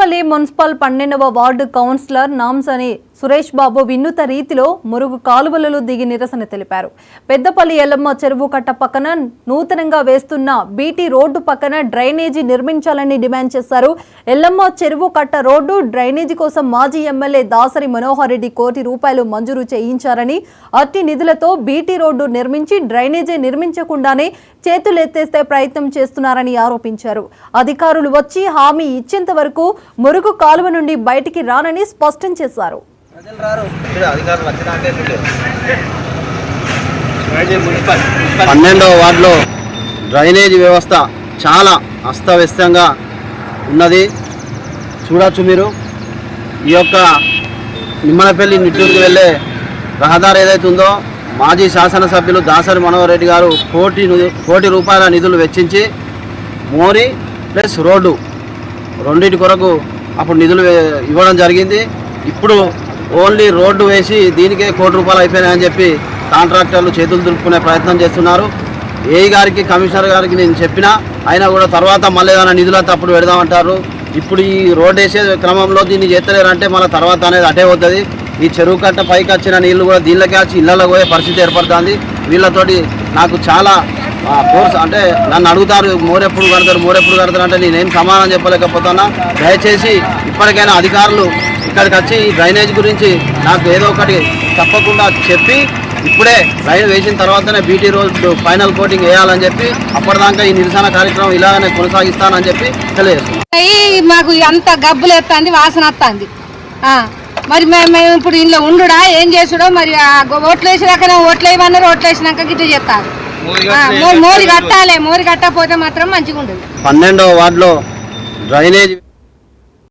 Peddapalli municipal 12వ ward councillor Namsani Suresh Babu వినూత రీతిలో మురుగు కాలువలలో దిగి నిరసన తెలిపారు. పెద్దపల్లి ఎల్లమ్మ చెరువు కట్ట పక్కన నూతనంగా వేస్తున్న బీటీ రోడ్డు పక్కన డ్రైనేజీ నిర్మించాలని డిమాండ్ చేశారు. ఎల్లమ్మ చెరువు కట్ట రోడ్డు డ్రైనేజీ కోసం మాజీ ఎమ్మెల్యే దాసరి మనోహర్ రెడ్డి ₹1 కోటి మంజూరు చేయించారని, అట్టి నిధులతో బీటీ రోడ్డు నిర్మించి డ్రైనేజీ నిర్మించకుండానే చేతులెత్తేస్తే ప్రయత్నం చేస్తున్నారని ఆరోపించారు. అధికారులు వచ్చి హామీ ఇచ్చేంత వరకు మురుగు కాలువ నుండి బయటికి రానని స్పష్టం చేశారు. 12వ వార్డులో డ్రైనేజీ వ్యవస్థ చాలా అస్తవ్యస్తంగా ఉన్నది. చూడొచ్చు మీరు. ఈ యొక్క నిమ్మనపల్లి నిట్టూరుకు వెళ్ళే రహదారి ఏదైతే ఉందో మాజీ శాసనసభ్యులు దాసరి మనోహర్ రెడ్డి గారు ₹1 కోటి నిధులు వెచ్చించి మోరి ప్లస్ రోడ్డు రెండింటి కొరకు అప్పుడు నిధులు ఇవ్వడం జరిగింది. ఇప్పుడు ఓన్లీ రోడ్డు వేసి దీనికే ₹1 కోటి అయిపోయినాయని చెప్పి కాంట్రాక్టర్లు చేతులు దులుపుకునే ప్రయత్నం చేస్తున్నారు. ఏఈ గారికి కమిషనర్ గారికి నేను చెప్పినా అయినా కూడా తర్వాత మళ్ళీ ఏదైనా నిధులంతా అప్పుడు పెడదామంటారు. ఇప్పుడు ఈ రోడ్డు వేసే క్రమంలో దీన్ని చేస్తలేరంటే మళ్ళీ తర్వాత అనేది అటే అవుతుంది. ఈ చెరువు కట్ట పైకి వచ్చిన నీళ్లు కూడా దీనిలోకి వచ్చి ఇళ్లలో పోయే పరిస్థితి ఏర్పడుతుంది. వీళ్ళతోటి నాకు చాలా కోర్స్ అంటే నన్ను అడుగుతారు మోరెప్పుడు కడతారు అంటే నేనేం సమాధానం చెప్పలేకపోతున్నా. దయచేసి ఇప్పటికైనా అధికారులు ఇక్కడికి వచ్చి ఈ డ్రైనేజ్ గురించి నాకు ఏదో ఒకటి తప్పకుండా చెప్పి ఇప్పుడే రైలు వేసిన తర్వాతనే బీటీ రోడ్డు ఫైనల్ కోటింగ్ వేయాలని చెప్పి అప్పటిదాకా ఈ నిరసన కార్యక్రమం ఇలాగనే కొనసాగిస్తానని చెప్పి తెలియజేస్తున్నాం. మాకు అంత గబ్బులు ఎత్తాంది, వాసన వస్తుంది. మరి మేము ఇప్పుడు ఇంట్లో ఉండుడా ఏం చేసుడో మరి ఓట్లు వేసినాకనే ఓట్లు వేయమన్నారు. ఓట్లు వేసినాక గిట్ట చేస్తారు. మోరి కట్టాలి. మోరి కట్టకపోతే మాత్రం మంచిగా ఉండదు. 12వ వార్డులో డ్రైనేజ్